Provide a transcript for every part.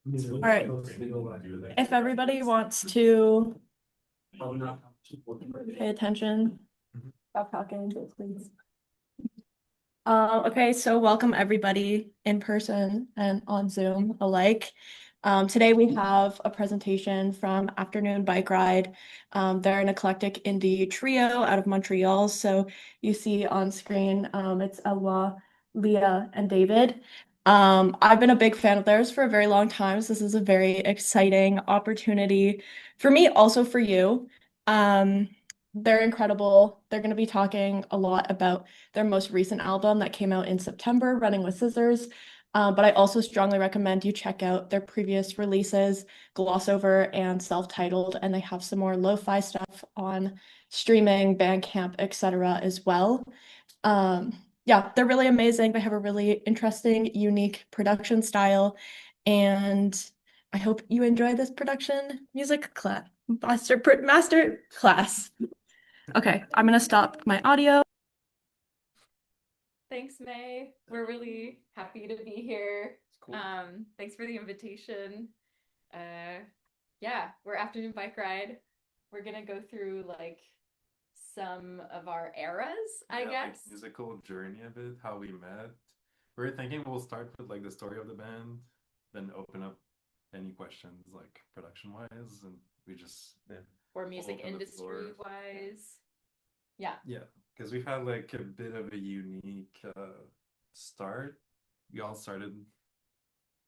All right. If everybody wants to pay attention, stop talking, please. Okay, so welcome everybody in person and on Zoom alike. Today we have a presentation from Afternoon Bike Ride. They're an eclectic indie trio out of Montreal. So you see on screen, it's Elwa, Leah, and David. I've been a big fan of theirs for a very long time. So this is a very exciting opportunity for me, also for you. Um, they're incredible. They're going to be talking a lot about their most recent album that came out in September, Running with Scissors. But I also strongly recommend you check out their previous releases, Gloss Over and Self-Titled, and they have some more lo-fi stuff on streaming, Bandcamp, etc. as well. Yeah, they're really amazing. They have a really interesting, unique production style, and I hope you enjoy this production music class, master class. Okay, I'm gonna stop my audio. Thanks, May. We're really happy to be here. Cool. Thanks for the invitation. Yeah, we're Afternoon Bike Ride. We're gonna go through like some of our eras, I guess. Like musical journey of it, how we met. We were thinking we'll start with like the story of the band, then open up any questions like production wise, and we just or music open the floor. industry wise. Yeah. Yeah, because we've had like a bit of a unique start. We all started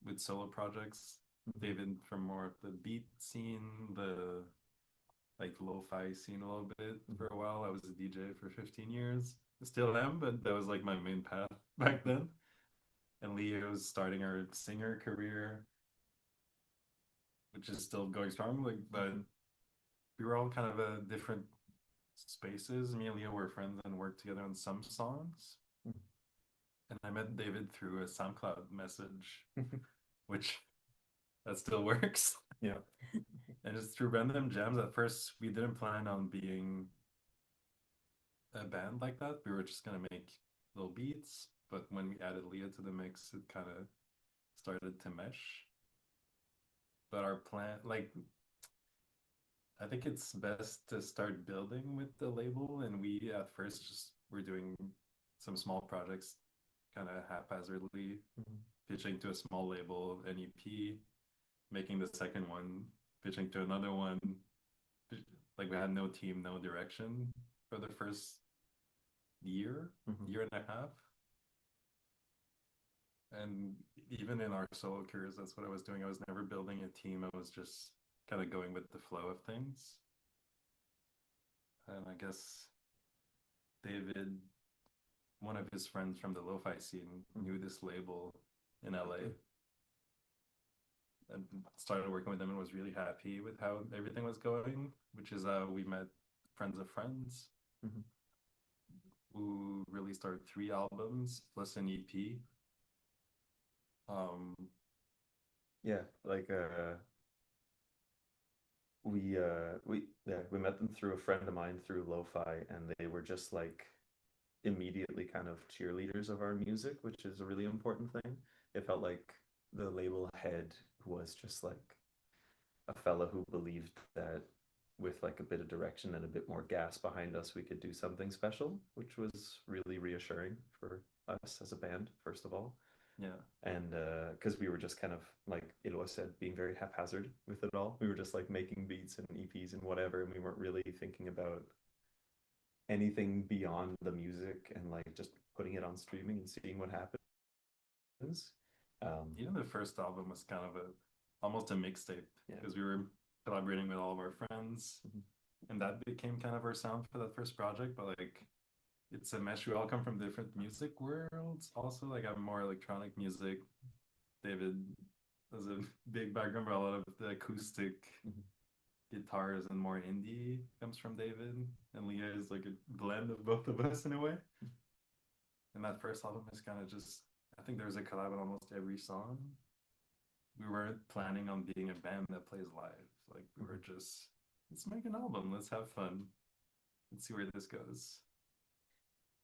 with solo projects. David from more of the beat scene, the like lo-fi scene a little bit for a while. I was a DJ for 15 years. I still am, but that was like my main path back then. And Leah was starting her singer career, which is still going strong. Like, but we were all kind of different spaces. Me and Leah were friends and worked together on some songs. And I met David through a SoundCloud message, which that still works. Yeah. And just through random jams. At first, we didn't plan on being a band like that. We were just gonna make little beats. But when we added Leah to the mix, it kind of started to mesh. But our plan, like, I think it's best to start building with the label. And we at first just were doing some small projects kind of haphazardly, pitching to a small label, an EP, making the second one, pitching to another one. Like we had no team, no direction for the first year and a half. And even in our solo careers, that's what I was doing. I was never building a team. I was just kind of going with the flow of things. And I guess David, one of his friends from the lo-fi scene, knew this label in LA and started working with them and was really happy with how everything was going, which is how we met Friends of Friends, who released our 3 albums plus an EP. Yeah, like we met them through a friend of mine through lo-fi, and they were just like immediately kind of cheerleaders of our music, which is a really important thing. It felt like the label head was just like a fella who believed that with like a bit of direction and a bit more gas behind us, we could do something special, which was really reassuring for us as a band, first of all. Yeah. And because we were just kind of like Ilwa said, being very haphazard with it all. We were just like making beats and EPs and whatever, and we weren't really thinking about anything beyond the music and like just putting it on streaming and seeing what happens. Even the first album was kind of almost a mixtape because we were collaborating with all of our friends, and that became kind of our sound for that first project. But like, it's a mesh. We all come from different music worlds. Also, like I'm more electronic music. David has a big background for a lot of the acoustic guitars, and more indie comes from David. And Leah is like a blend of both of us in a way. And that first album is kind of just, I think there's a collab on almost every song. We weren't planning on being a band that plays live. Like we were just, let's make an album. Let's have fun. Let's see where this goes.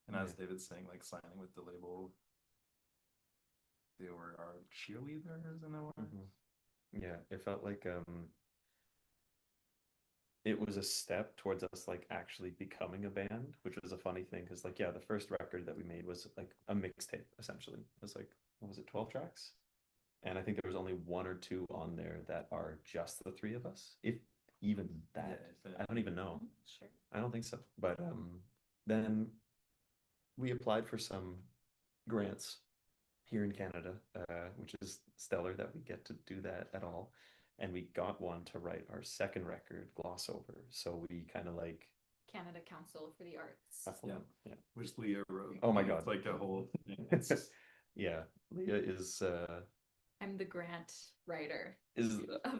And as David's saying, like signing with the label, they were our cheerleaders in a way. it felt like it was a step towards us like actually becoming a band, which was a funny thing because like yeah, the first record that we made was like a mixtape essentially. It was like what was it, 12 tracks? And I think there was only one or two on there that are just the three of us, if even that. I don't even know. Sure. I don't think so. But then we applied for some grants here in Canada, which is stellar that we get to do that at all. And we got one to write our second record, Gloss Over. So we kind of like Canada Council for the Arts. yeah. Which Leah wrote. Oh my God. It's like a whole thing. Yeah, Leah is I'm the grant writer.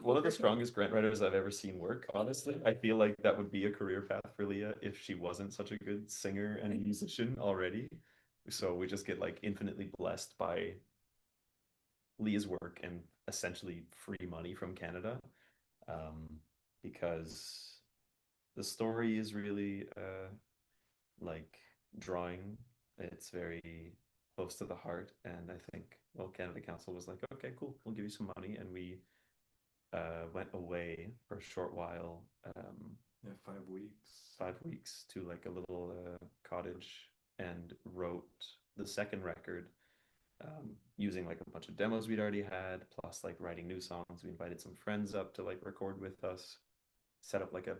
one of the strongest grant writers I've ever seen work, honestly. I feel like that would be a career path for Leah if she wasn't such a good singer and musician already. So we just get like infinitely blessed by Leah's work and essentially free money from Canada, um, because the story is really like drawing. It's very close to the heart, and I think well, Canada Council was like, okay, cool, we'll give you some money, and we went away for a short while, Yeah, 5 weeks. 5 weeks to like a little cottage and wrote the second record using like a bunch of demos we'd already had, plus like writing new songs. We invited some friends up to like record with us, set up like a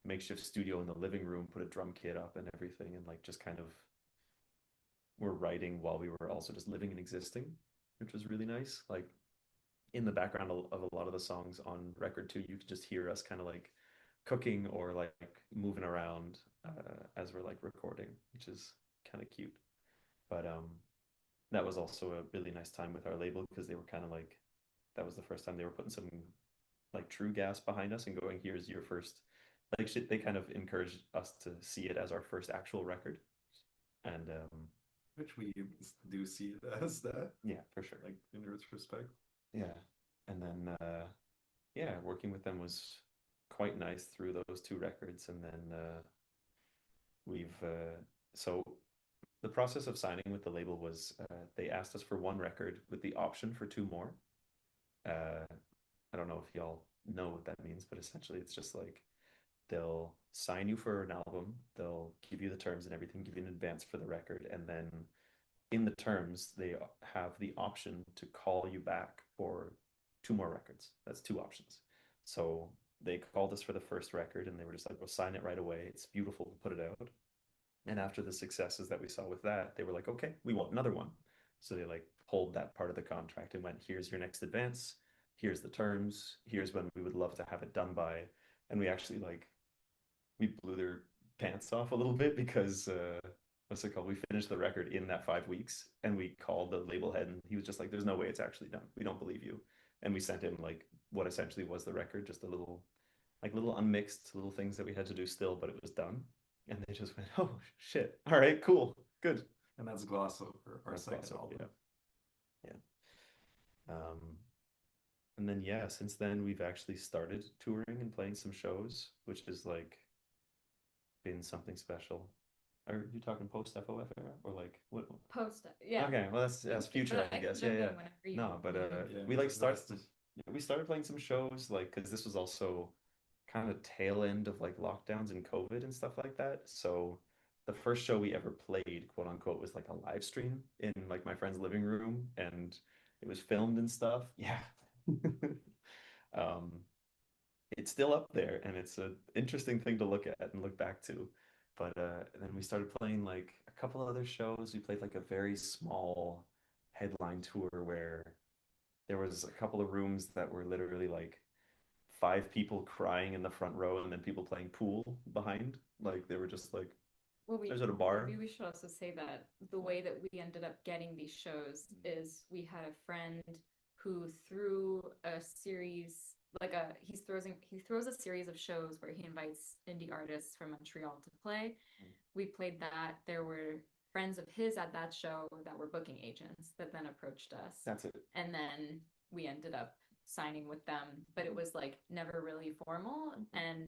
makeshift studio in the living room, put a drum kit up and everything, and like just kind of were writing while we were also just living and existing, which was really nice. Like in the background of a lot of the songs on record two, you could just hear us kind of like cooking or like moving around as we're like recording, which is kind of cute. But that was also a really nice time with our label because they were kind of like that was the first time they were putting some like true gas behind us and going, here's your first like shit. They kind of encouraged us to see it as our first actual record. And which we do see it as that. Yeah, for sure. Like in retrospect. Yeah. And then yeah, working with them was quite nice through those two records. And then we've so the process of signing with the label was they asked us for one record with the option for two more. I don't know if y'all know what that means, but essentially it's just like they'll sign you for an album, they'll give you the terms and everything, give you an advance for the record, and then in the terms they have the option to call you back for two more records. That's two options. So they called us for the first record and they were just like, we'll sign it right away. It's beautiful, we'll put it out. And after the successes that we saw with that, they were like, okay, we want another one. So they like pulled that part of the contract and went, here's your next advance, here's the terms, here's when we would love to have it done by. And we actually like we blew their pants off a little bit because what's it called? We finished the record in that 5 weeks and we called the label head and he was just like, there's no way it's actually done. We don't believe you. And we sent him like what essentially was the record, just a little like little unmixed little things that we had to do still, but it was done. And they just went, oh shit. All right, cool. Good. And that's Gloss Over, our second album. Yeah. And then yeah, since then we've actually started touring and playing some shows, which is like been something special. Are you talking post FOF era or like what? Post, yeah. Okay, well that's future, I guess. Yeah. No, but we like we started playing some shows like because this was also kind of tail end of like lockdowns and COVID and stuff like that. So the first show we ever played, quote unquote, was like a live stream in like my friend's living room and it was filmed and stuff. Yeah. um it's still up there and it's an interesting thing to look at and look back to. But then we started playing like a couple of other shows. We played like a very small headline tour where there was a couple of rooms that were literally like 5 people crying in the front row and then people playing pool behind. Like they were just like, there's at a bar. Maybe we should also say that the way that we ended up getting these shows is we had a friend who threw a series he throws a series of shows where he invites indie artists from Montreal to play. We played that. There were friends of his at that show that were booking agents that then approached us. That's it. And then we ended up signing with them, but it was like never really formal and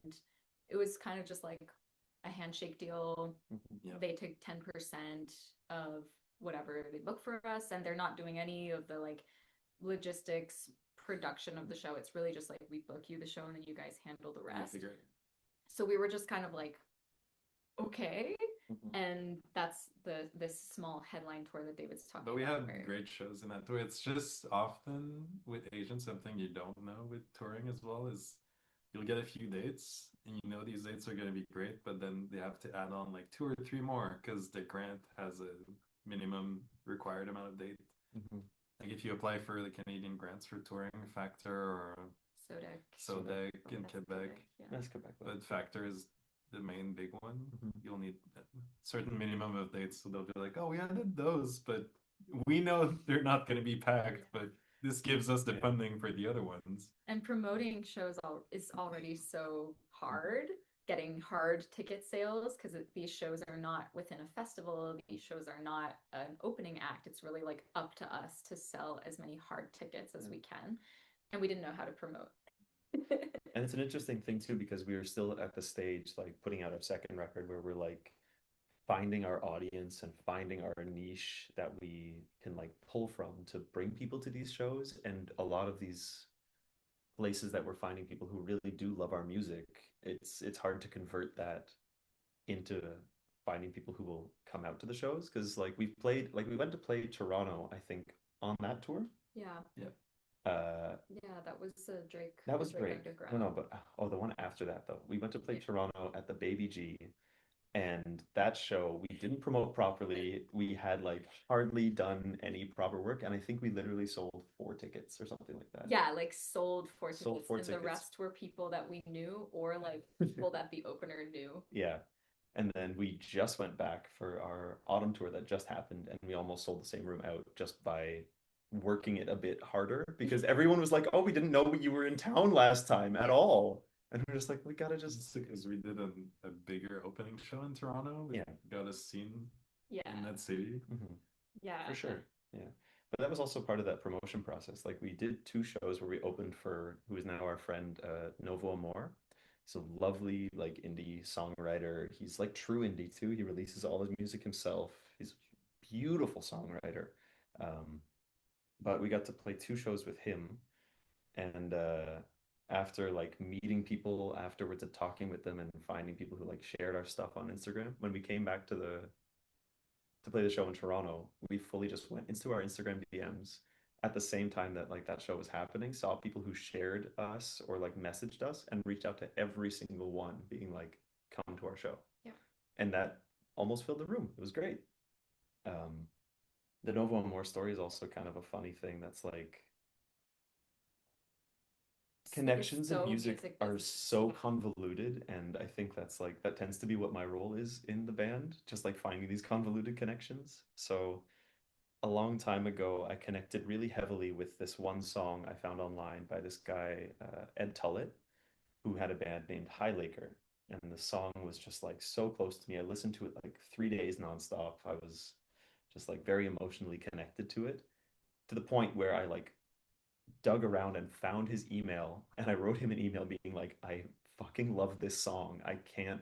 it was kind of just like a handshake deal. Yeah. They take 10% of whatever they book for us and they're not doing any of the like logistics production of the show. It's really just like we book you the show and then you guys handle the rest. figure it. So we were just kind of like, okay. Mhm. And that's this small headline tour that David's talking But we about. have where- great shows in that tour. It's just often with Asians, something you don't know with touring as well is you'll get a few dates and you know these dates are going to be great, but then they have to add on like 2 or 3 more because the grant has a minimum required amount of date. Mhm. Like if you apply for the Canadian grants for touring, Factor or Sodec. Sodec in That's Quebec, yeah. That's Quebec. but Factor is the main big one. Mhm. You'll need a certain minimum of dates, so they'll be like, "Oh, we added those, but we know they're not going to be packed, but this gives us the Yeah. funding for the other ones." And promoting shows is already so hard, getting hard ticket sales because these shows are not within a festival. These shows are not an opening act. It's really like up to us to sell as many hard tickets as we can. And we didn't know how to promote. And it's an interesting thing too, because we were still at the stage like putting out our second record where we're like finding our audience and finding our niche that we can like pull from to bring people to these shows. And a lot of these places that we're finding people who really do love our music, it's hard to convert that into finding people who will come out to the shows. Because like we went to play Toronto, I think, on that tour. Yeah. Yeah, That was Drake. that was Drake great. Underground. No, but the one after that though. We went to play Yeah. Toronto at the Baby G, and that show we didn't promote properly. We had like hardly done any proper work, and I think we literally sold 4 tickets or something like that. Yeah, like sold 4 Sold tickets, 4 and the tickets. rest were people that we knew or like people that the opener knew. Yeah. And then we just went back for our autumn tour that just happened, and we almost sold the same room out just by working it a bit harder because everyone was like, "Oh, we didn't know you were in town last time at all." And we're just like, we gotta just Just because we did a bigger opening show in Toronto, we Yeah. got a scene Yeah. in that city. Mhm. Yeah. For sure. Yeah. But that was also part of that promotion process. Like we did 2 shows where we opened for who is now our friend Novo Amor. He's a lovely like indie songwriter. He's like true indie too. He releases all his music himself. He's a beautiful songwriter. But we got to play 2 shows with him, and after like meeting people afterwards and talking with them and finding people who like shared our stuff on Instagram, when we came back to play the show in Toronto, we fully just went into our Instagram DMs at the same time that like that show was happening, saw people who shared us or like messaged us and reached out to every single one being like, come to our show. Yeah. And that almost filled the room. It was great. The Novo Amor story is also kind of a funny thing that's like connections so in music are business. so convoluted, and I think that's like that tends to be what my role is in the band, just like finding these convoluted connections. So a long time ago, I connected really heavily with this one song I found online by this guy, Ed Tullett, who had a band named High Laker. And the song was just like so close to me. I listened to it like 3 days nonstop. I was just like very emotionally connected to it, to the point where I like dug around and found his email, and I wrote him an email being like, I fucking love this song. I can't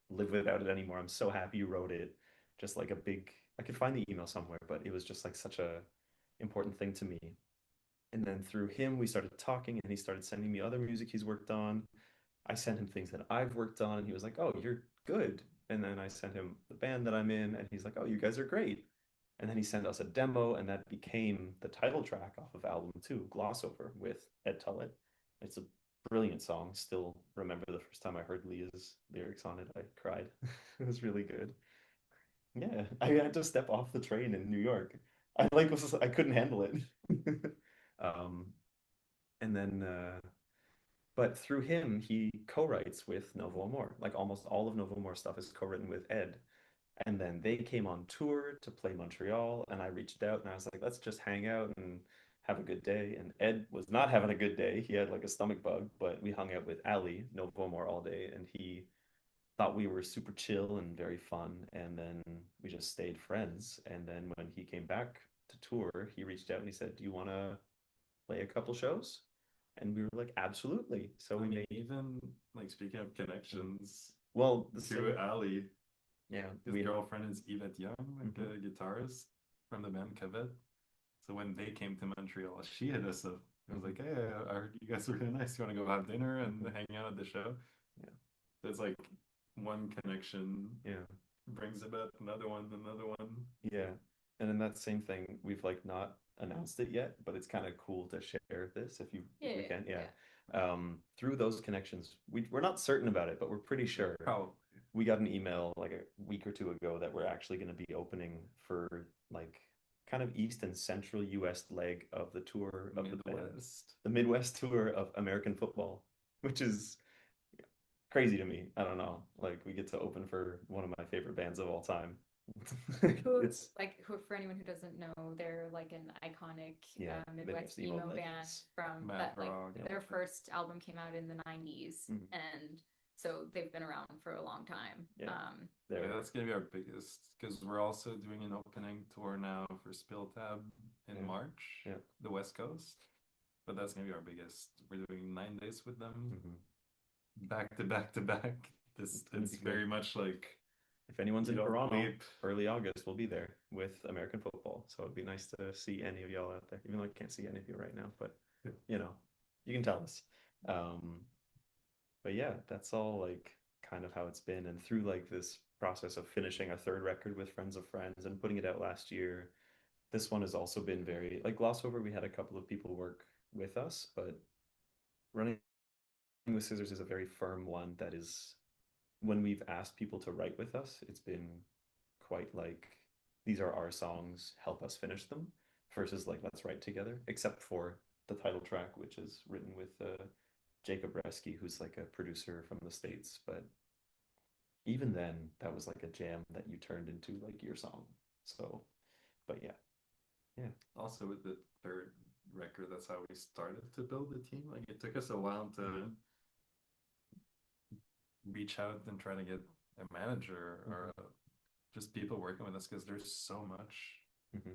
live without it anymore. I'm so happy you wrote it. Just like a big, I could find the email somewhere, but it was just like such a important thing to me. And then through him, we started talking, and he started sending me other music he's worked on. I sent him things that I've worked on, and he was like, "Oh, you're good." And then I sent him the band that I'm in, and he's like, "Oh, you guys are great." And then he sent us a demo, and that became the title track off of album 2, Gloss Over, with Ed Tullett. It's a brilliant song. Still remember the first time I heard Leah's lyrics on it, I cried. It was really good. Yeah, I had to step off the train in New York. I couldn't handle it. um, and then but through him, he co-writes with Novo Amor. Like almost all of Novo Amor stuff is co-written with Ed. And then they came on tour to play Montreal, and I reached out and I was like, let's just hang out and have a good day. And Ed was not having a good day. He had like a stomach bug, but we hung out with Ali, Novo Amor, all day, and he thought we were super chill and very fun. And then we just stayed friends. And then when he came back to tour, he reached out and he said, do you want to play a couple shows? And we were like, absolutely. So we made, even like speaking of connections, well, to Ali, yeah, his girlfriend is Yvette Young, like a guitarist from the band Cavet. So when they came to Montreal, she hit us up I was like, hey, I heard you guys are really nice. You want to go have dinner and hang out at the show? Yeah. So it's like one connection Yeah. brings about another one, another one. Yeah. And in that same thing, we've like not announced it yet, but it's kind of cool to share this if we can. Yeah. Through those connections, we're not certain about it, but we're pretty sure. Probably. We got an email like a week or two ago that we're actually going to be opening for like kind of east and central US leg of the tour of the Midwest tour of American football, which is crazy to me. I don't know. Like we get to open for one of my favorite bands of all time. It's like for anyone who doesn't know, they're like an iconic Midwest emo band from that like their first album came out in the 90s and so they've been around for a long time. That's gonna be our biggest because we're also doing an opening tour now for Spill Tab in March, the West Coast. But that's gonna be our biggest. We're doing 9 days with them, back to back to back. It's very much like if anyone's in Toronto, early August, we'll be there with American football. So it'd be nice to see any of y'all out there, even though I can't see any of you right now. But you know, you can tell us. But yeah, that's all like kind of how it's been. And through like this process of finishing a third record with Friends of Friends and putting it out last year, this one has also been very like Glossover. We had a couple of people work with us, but Running with Scissors is a very firm one that is when we've asked people to write with us, it's been quite like these are our songs, help us finish them, versus like let's write together, except for the title track, which is written with Jacob Reski, who's like a producer from the States. But even then, that was like a jam that you turned into like your song. So, but yeah. Also with the third record, that's how we started to build the team. Like it took us a while to reach out and try to get a manager or just people working with us because there's so much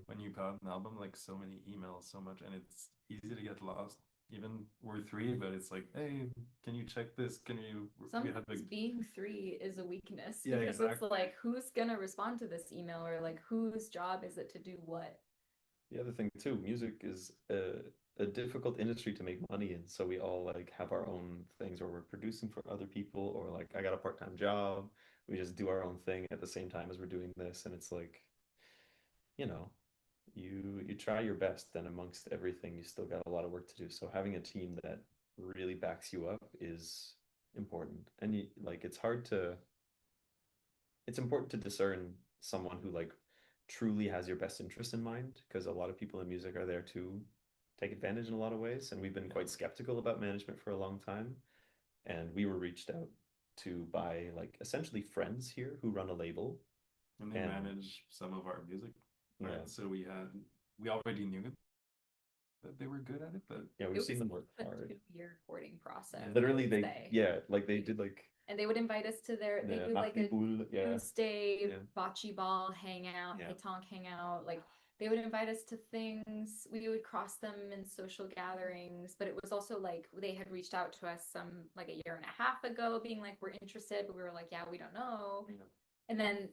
when you put out an album, like so many emails, so much, and it's easy to get lost. Even we're three, but it's like, hey, can you check this? Can you? Sometimes being three is a weakness because exactly. It's like who's gonna respond to this email or like whose job is it to do what? The other thing too, music is a difficult industry to make money in. So we all like have our own things where we're producing for other people, or like I got a part-time job. We just do our own thing at the same time as we're doing this, and it's like, you know, you try your best, and amongst everything, you still got a lot of work to do. So having a team that really backs you up is important, and it's important to discern someone who like truly has your best interest in mind, because a lot of people in music are there to take advantage in a lot of ways, and we've been quite skeptical about management for a long time. And we were reached out to by like essentially friends here who run a label, and they manage some of our music. Right? So we already knew that they were good at it, but we've seen them work hard. It was a 2-year recording process. Literally, they did like. And they would invite us to they do like a Tuesday bocce ball hangout, pétanque hangout. Like they would invite us to things. We would cross them in social gatherings. But it was also like they had reached out to us like a year and a half ago, being like, we're interested, but we were like, yeah, we don't know. And then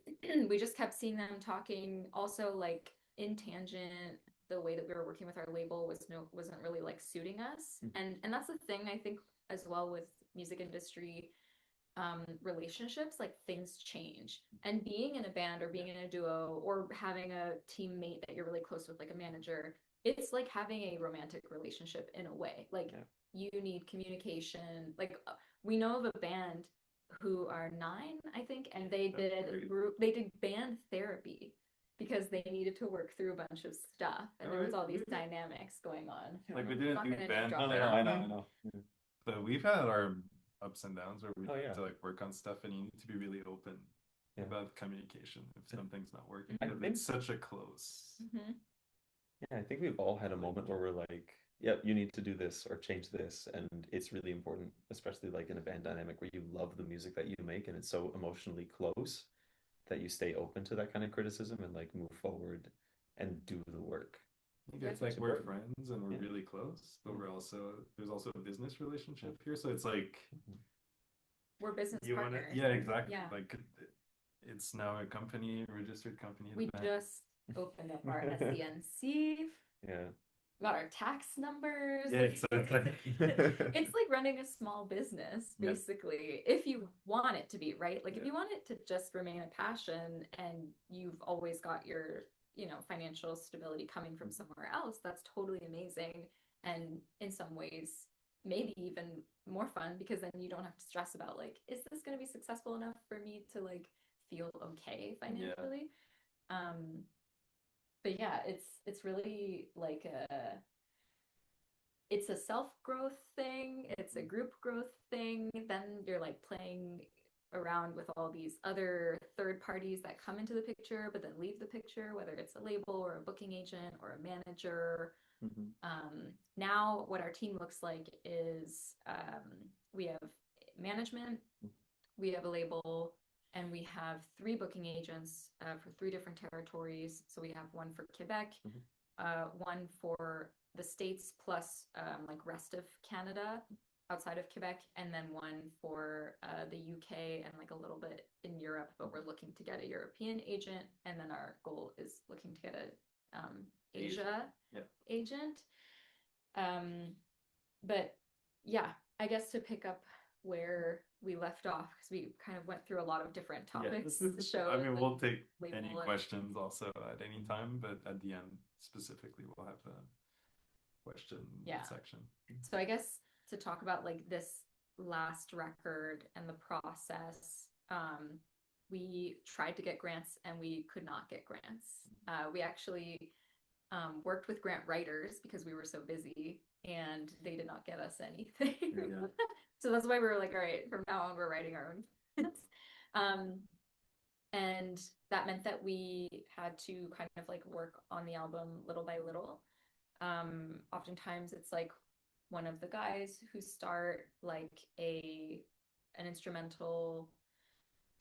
we just kept seeing them talking. Also, like in tangent, the way that we were working with our label wasn't really like suiting us. And that's the thing I think as well with music industry. Relationships, like things change, and being in a band or being in a duo or having a teammate that you're really close with, like a manager, it's like having a romantic relationship in a way. Like you need communication. Like we know of a band who are 9, I think, and they did band therapy because they needed to work through a bunch of stuff, and there was all these dynamics going on. Like we didn't do band. I know. But we've had our ups and downs where we have to like work on stuff, and you need to be really open about communication if something's not working. It's such a close. I think we've all had a moment where we're like, yep, you need to do this or change this, and it's really important, especially like in a band dynamic where you love the music that you make and it's so emotionally close that you stay open to that kind of criticism and like move forward and do the work. It's like we're friends and we're really close, but there's also a business relationship here, so it's like we're business partners. Exactly. Like it's now a company, a registered company. We just opened up our SCNC. got our tax numbers. Yeah, exactly. It's like running a small business, Yeah. basically, if you want it to be, right? Like if Yeah. you want it to just remain a passion and you've always got your, financial stability coming from somewhere else, that's totally amazing. And in some ways, maybe even more fun because then you don't have to stress about like, is this going to be successful enough for me to like feel okay financially? But yeah, it's really like it's a self-growth thing, it's a group growth thing. Then you're like playing around with all these other third parties that come into the picture but then leave the picture, whether it's a label or a booking agent or a manager. Now what our team looks like is we have management, we have a label, and we have 3 booking agents for 3 different territories. So we have one for Quebec, one for the States plus like rest of Canada outside of Quebec, and then one for the UK and like a little bit in Europe, but we're looking to get a European agent, and then our goal is looking to get a Asia agent. But yeah, I guess to pick up where we left off, because we kind of went through a lot of different topics. The show, I mean, like, we'll take label any and- questions also at any time, but at the end specifically, we'll have the question section. So I guess to talk about like this last record and the process, we tried to get grants and we could not get grants. We actually worked with grant writers because we were so busy and they did not get us anything. Yeah. So that's why we were like, all right, from now on we're writing our own grants. And that meant that we had to kind of like work on the album little by little. Oftentimes it's like one of the guys who start like an instrumental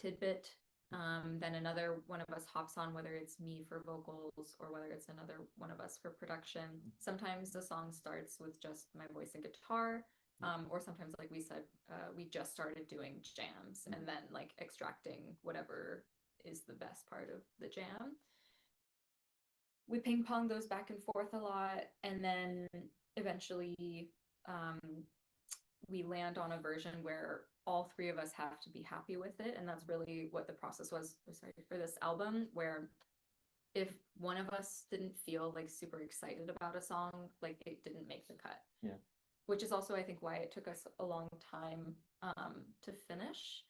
tidbit, then another one of us hops on, whether it's me for vocals or whether it's another one of us for production. Sometimes the song starts with just my voice and guitar, or sometimes like we said, we just started doing jams and then like extracting whatever is the best part of the jam. We ping pong those back and forth a lot, and then eventually we land on a version where all 3 of us have to be happy with it, and that's really what the process was for this album, where if one of us didn't feel like super excited about a song, like it didn't make the cut. Yeah. Which is also I think why it took us a long time to finish.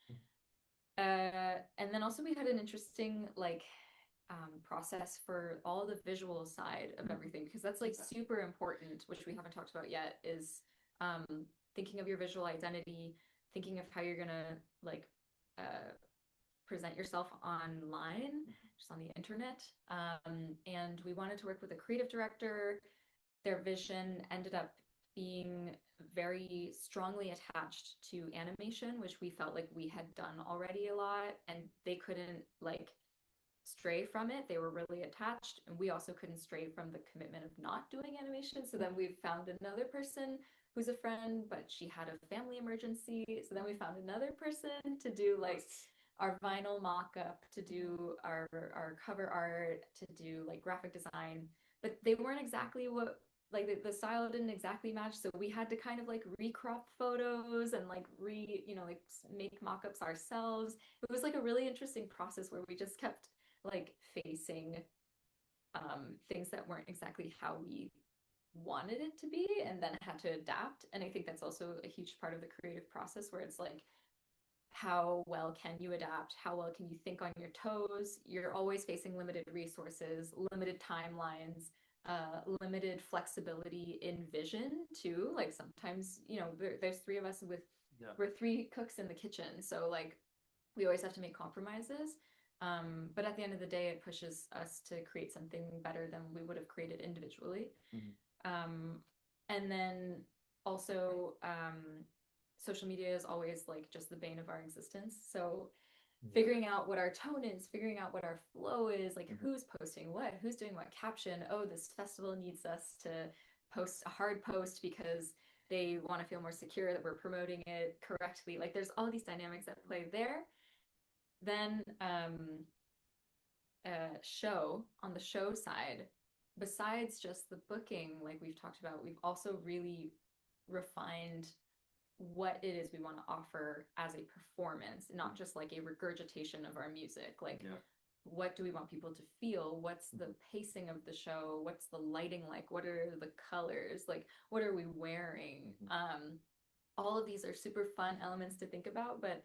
And then also we had an interesting like process for all the visual side of everything, because that's like super important, which we haven't talked about yet, is thinking of your visual identity, thinking of how you're gonna like present yourself online, just on the internet. And we wanted to work with a creative director. Their vision ended up being very strongly attached to animation, which we felt like we had done already a lot, and they couldn't like stray from it. They were really attached, and we also couldn't stray from the commitment of not doing animation. So then we found another person who's a friend, but she had a family emergency. So then we found another person to do like our vinyl mock-up, to do our cover art, to do like graphic design, but they weren't exactly what like the style didn't exactly match, so we had to kind of like recrop photos and like like make mock-ups ourselves. It was like a really interesting process where we just kept like facing things that weren't exactly how we wanted it to be, and then had to adapt. And I think that's also a huge part of the creative process, where it's like, how well can you adapt? How well can you think on your toes? You're always facing limited resources, limited timelines, limited flexibility in vision too. Like sometimes, there's 3 of us we're 3 cooks in the kitchen. So like we always have to make compromises. But at the end of the day, it pushes us to create something better than we would have created individually. And then also, social media is always like just the bane of our existence. So figuring out what our tone is, figuring out what our flow is, like who's posting what, who's doing what caption. Oh, this festival needs us to post a hard post because they want to feel more secure that we're promoting it correctly. Like there's all these dynamics at play there. Then on the show side, besides just the booking, like we've talked about, we've also really refined what it is we want to offer as a performance, not just like a regurgitation of our music. Like, Yeah. what do we want people to feel? What's the pacing of the show? What's the lighting like? What are the colors? Like, what are we wearing? All of these are super fun elements to think about, but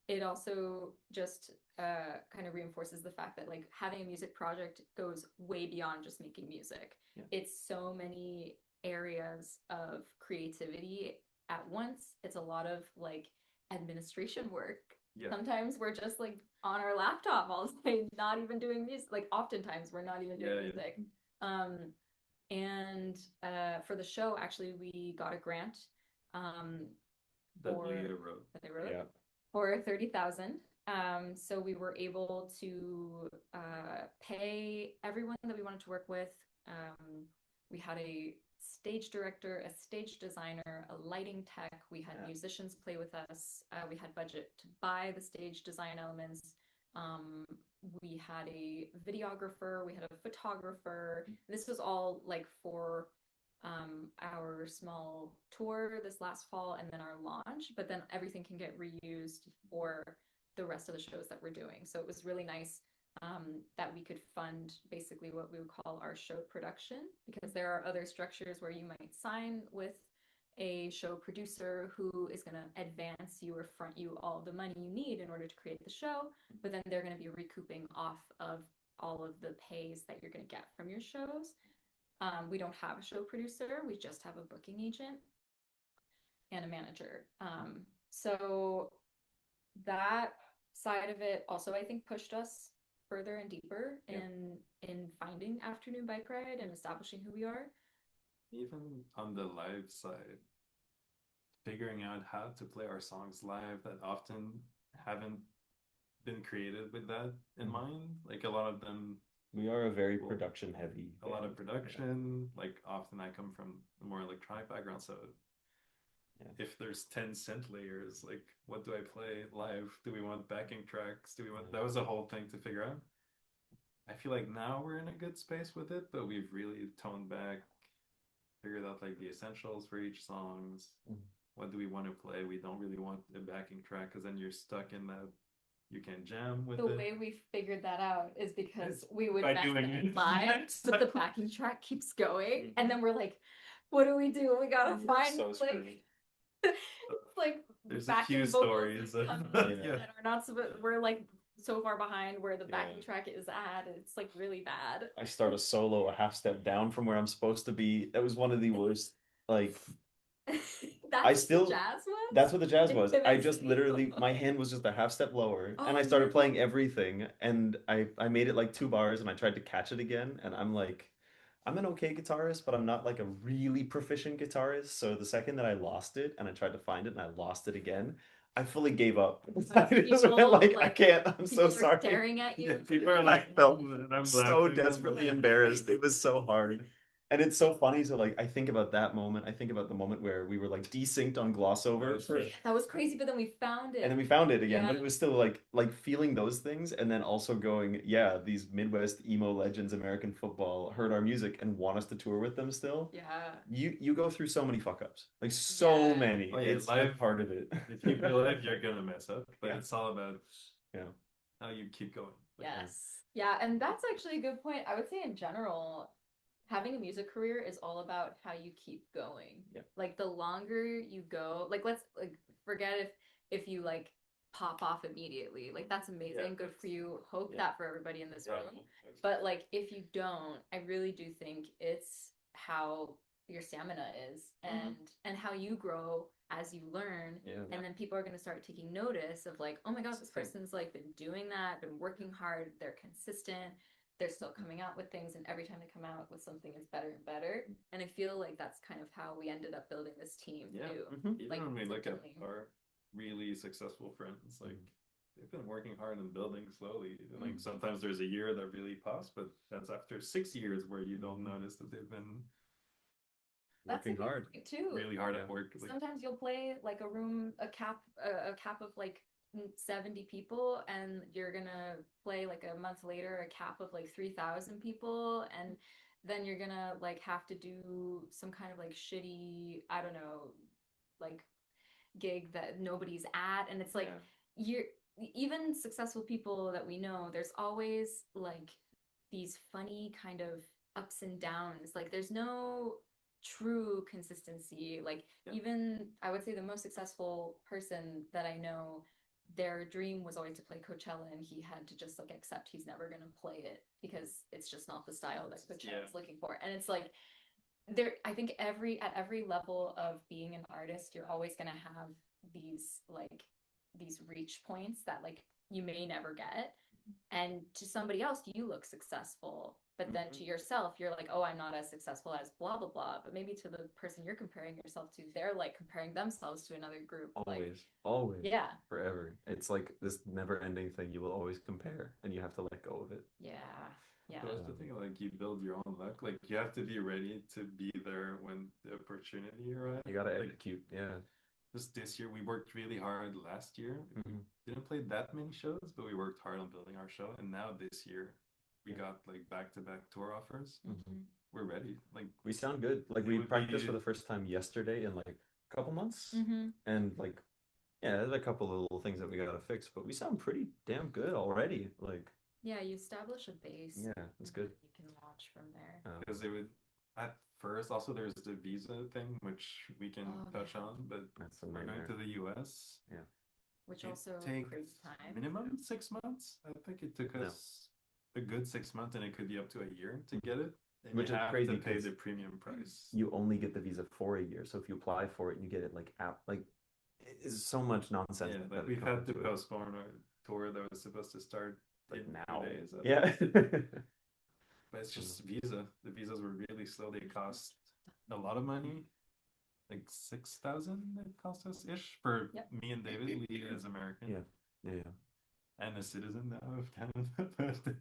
it also just kind of reinforces the fact that like having a music project goes way beyond just making music. Yeah. It's so many areas of creativity at once. It's a lot of like administration work. Yeah. Sometimes we're just like on our laptop all day, not even doing music. Like oftentimes we're not even doing music. And for the show, actually, we got a grant That for Leah wrote. that they wrote Yeah. for 30,000. So we were able to pay everyone that we wanted to work with. We had a stage director, a stage designer, a lighting tech. We had musicians play with us. We had budget to buy the stage design elements. We had a videographer. We had a photographer. This was all like for our small tour this last fall and then our launch, but then everything can get reused for the rest of the shows that we're doing. So it was really nice that we could fund basically what we would call our show production, because there are other structures where you might sign with a show producer who is going to advance you or front you all the money you need in order to create the show, but then they're going to be recouping off of all of the pays that you're going to get from your shows. We don't have a show producer. We just have a booking agent and a manager. So that side of it also, I think, pushed us further and deeper in finding Afternoon Bike Ride and establishing who we are. Even on the live side, figuring out how to play our songs live that often haven't been created with that in mind. Like a lot of them, we are a very production heavy. A lot of production. Like often I come from a more electronic background, so if there's 10 synth layers, like what do I play live? Do we want backing tracks? Do we want that was a whole thing to figure out. I feel like now we're in a good space with it, but we've really toned back, figured out like the essentials for each songs. What do we want to play? We don't really want a backing track because then you're stuck in that you can jam with the it. way we figured that out is because we would by mess doing it it. live, but the backing track keeps going, and then we're like, "What do? We gotta find So like There's a backing few vocals stories that are not so. We're like so far behind where the backing track is at. It's like really bad. I start a solo a half step down from where I'm supposed to be. That was one of the worst. Like That's the jazz one. That's what the jazz was. I just literally, my hand was just a half step lower, and I started playing everything, and I made it like 2 bars, and I tried to catch it again, and I'm like, I'm an okay guitarist, but I'm not like a really proficient guitarist. So the second that I lost it, and I tried to find it, and I lost it again, I fully gave up. I just went like, I can't. I'm so sorry. Staring at you. People are like, felt it, and I'm so laughing. desperately embarrassed. It was so hard. And it's so funny. So like I think about that moment. I think about the moment where we were like desynced on gloss over. That was crazy, but then we found it. And then we found it again. But it was still like feeling those things and then also going, yeah, these Midwest emo legends, American football, heard our music and want us to tour with them still. Yeah. You go through so many fuck ups. Like so many. Oh, yeah, it's live part of it. If you feel it, you're gonna mess up. But it's all about how you keep going. Yes. Yeah, and that's actually a good point. I would say in general, having a music career is all about how you keep going. Like the longer you go, like let's like forget if you like pop off immediately. Like that's amazing. Good for you. Hope that for everybody in this room. But like if you don't, I really do think it's how your stamina is and how you grow as you learn. And then people are going to start taking notice of like, oh my gosh, this person's like been doing that, been working hard, they're consistent. They're still coming out with things, and every time they come out with something, it's better and better. And I feel like that's kind of how we ended up building this team too. Even when we look at our really successful friends, like they've been working hard and building slowly. Like sometimes there's a year that really pops, but that's after 6 years where you don't notice that they've been working hard too. Really hard at work. Sometimes you'll play like a cap of like 70 people, and you're gonna play like a month later a cap of like 3,000 people, and then you're gonna like have to do some kind of like shitty, I don't know, like gig that nobody's at. And it's like you're even successful people that we know, there's always like these funny kind of ups and downs. Like there's no true consistency. Like even I would say the most successful person that I know, their dream was always to play Coachella, and he had to just like accept he's never going to play it because it's just not the style that Coachella is looking for. And it's like there, I think at every level of being an artist, you're always going to have these like these reach points that like you may never get. And to somebody else, you look successful, but then to yourself, you're like, oh, I'm not as successful as blah blah blah. But maybe to the person you're comparing yourself to, they're like comparing themselves to another group. Always, yeah, forever. It's like this never-ending thing. You will always compare, and you have to let go of it. yeah. So that's the thing, like you build your own luck. Like you have to be ready to be there when the opportunity arrives. You gotta like, execute, Just this year, we worked really hard last year. We didn't play that many shows, but we worked hard on building our show. And now this year, we got like back-to-back tour offers. We're ready. Like we sound good. Like we practiced for the first time yesterday in like a couple months, and like there's a couple of little things that we gotta fix, but we sound pretty damn good already. Like you establish a base. Yeah, it's good. You can launch from there. because they would at first. Also, there's the visa thing, which we can touch on, but That's a we're going nightmare. to the US. Which It also takes crazy time. minimum 6 months. I think it took us a good 6 months, and it could be up to a year to get it. And Which you is have crazy to pay 'cause the premium price. You only get the visa for a year, so if you apply for it, you get it like it's so much nonsense. Yeah, like we've had to postpone our tour that was supposed to start like in now. 2 days. Yeah. But it's just visa. The visas were really slow. They cost a lot of money. Like 6,000 it cost us ish for me and David. We as American. Yeah. And a citizen now of Canada.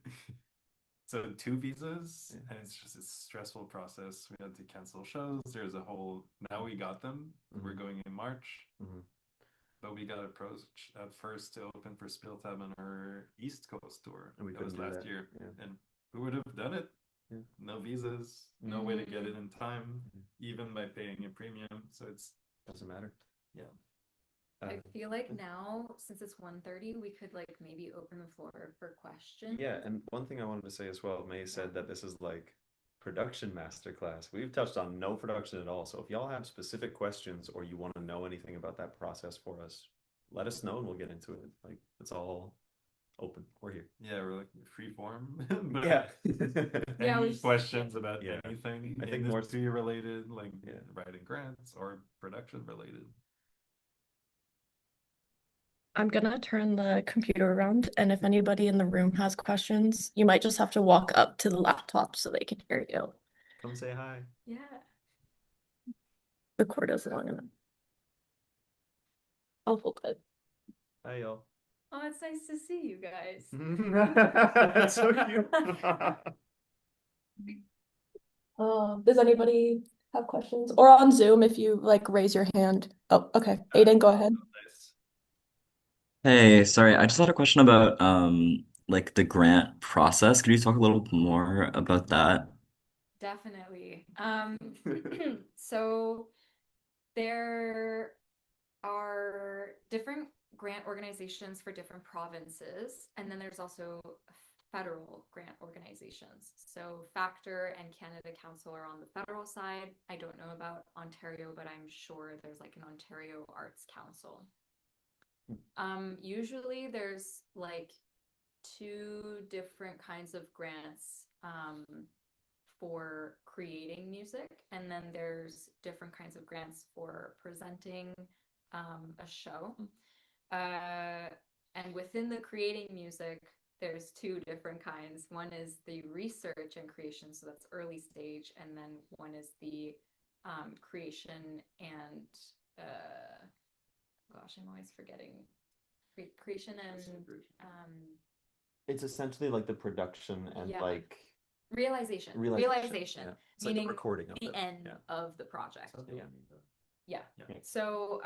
So 2 visas, and it's just a stressful process. We had to cancel shows. There's a whole. Now we got them. We're going in March. But we got approached at first to open for Spiltab on our East Coast tour. And we that was couldn't do last that. year. And who would have done it? No visas, no way to get it in time, even by paying a premium. So it's doesn't matter. I feel like now, since it's 1:30, we could like maybe open the floor for questions. Yeah, and one thing I wanted to say as well, May said that this is like production masterclass. We've touched on no production at all. So if y'all have specific questions or you want to know anything about that process for us, let us know and we'll get into it. Like it's all open. We're here. Yeah, we're like free form. Any questions about anything I think industry related, like writing grants or production related. I'm gonna turn the computer around, and if anybody in the room has questions, you might just have to walk up to the laptop so they can hear you. Come say hi. Yeah. The cord is long enough. I'll hold it. Hi, y'all. Oh, it's nice to see you guys. That's so cute. Does anybody have questions? Or on Zoom, if you like raise your hand. Oh, okay. Aiden, go ahead. Hey, sorry, I just had a question about like the grant process. Could you talk a little more about that? Definitely. So there are different grant organizations for different provinces, and then there's also federal grant organizations. So Factor and Canada Council are on the federal side. I don't know about Ontario, but I'm sure there's like an Ontario Arts Council. Usually there's like 2 different kinds of grants for creating music, and then there's different kinds of grants for presenting a show. And within the creating music, there's 2 different kinds. One is the research and creation, so that's early stage, and then one is the creation and gosh, I'm always forgetting. Creation and it's essentially like the production and like realization. Yeah. It's Meaning like the recording of the end of the project. So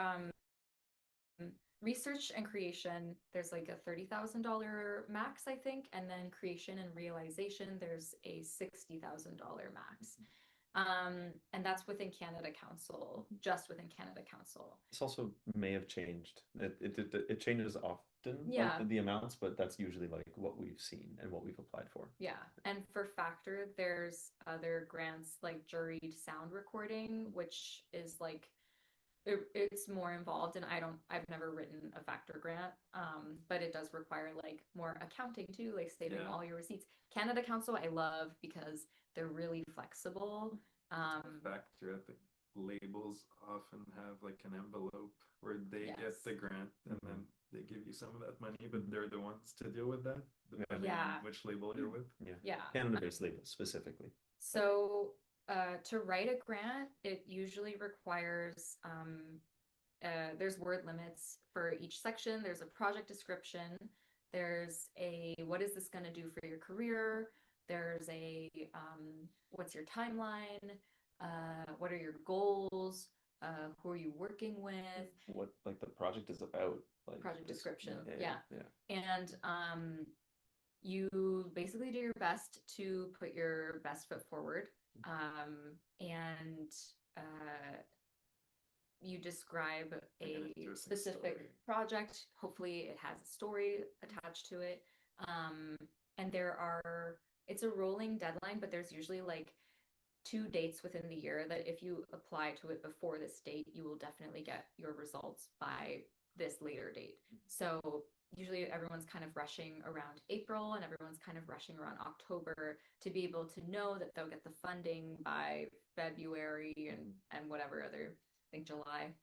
research and creation, there's like a $30,000 max, I think, and then creation and realization, there's a $60,000 max. And that's within Canada Council, just within Canada Council. This also may have changed. It changes often, Yeah. like the amounts, but that's usually like what we've seen and what we've applied for. Yeah. And for Factor, there's other grants like juried sound recording, which is like it's more involved, and I've never written a Factor grant, but it does require like more accounting too, like saving all your receipts. Canada Council I love because they're really flexible. Factor, I think labels often have like an envelope where they get the grant and then they give you some of that money, but they're the ones to deal with that, depending on which label you're with. Yeah. Canada-based labels specifically. So to write a grant, it usually requires there's word limits for each section. There's a project description. There's a what is this going to do for your career? There's a what's your timeline? What are your goals? Who are you working with? What like the project is about? Like project description. Yeah. And you basically do your best to put your best foot forward. And you describe a specific project. Hopefully it has a story attached to it. And it's a rolling deadline, but there's usually like 2 dates within the year that if you apply to it before this date, you will definitely get your results by this later date. So usually everyone's kind of rushing around April and everyone's kind of rushing around October to be able to know that they'll get the funding by February and whatever other, I think July.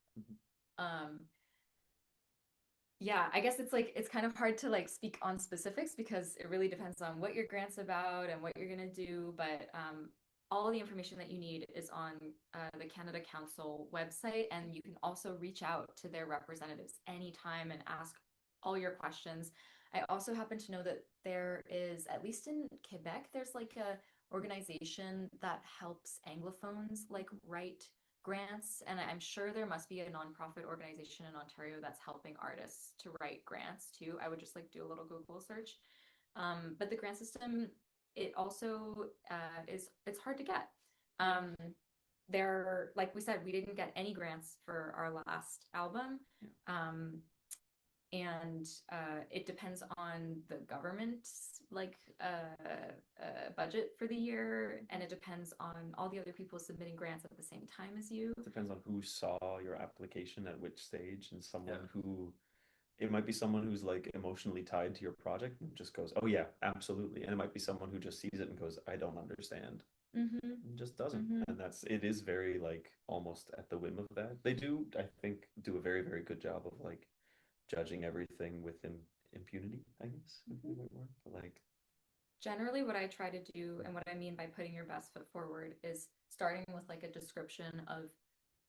Yeah, I guess it's kind of hard to like speak on specifics because it really depends on what your grant's about and what you're gonna do, but all the information that you need is on the Canada Council website, and you can also reach out to their representatives anytime and ask all your questions. I also happen to know that there is, at least in Quebec, there's like a organization that helps Anglophones like write grants, and I'm sure there must be a nonprofit organization in Ontario that's helping artists to write grants too. I would just like do a little Google search. But the grant system, it also it's hard to get. There, like we said, we didn't get any grants for our last album. And it depends on the government's like budget for the year, and it depends on all the other people submitting grants at the same time as you. It depends on who saw your application at which stage, and someone who it might be someone who's like emotionally tied to your project and just goes, "Oh yeah, absolutely," and it might be someone who just sees it and goes, "I don't understand." And just doesn't. And it is very like almost at the whim of that. They do, I think, do a very, very good job of like judging everything with impunity, I guess. Like generally what I try to do, and what I mean by putting your best foot forward, is starting with like a description of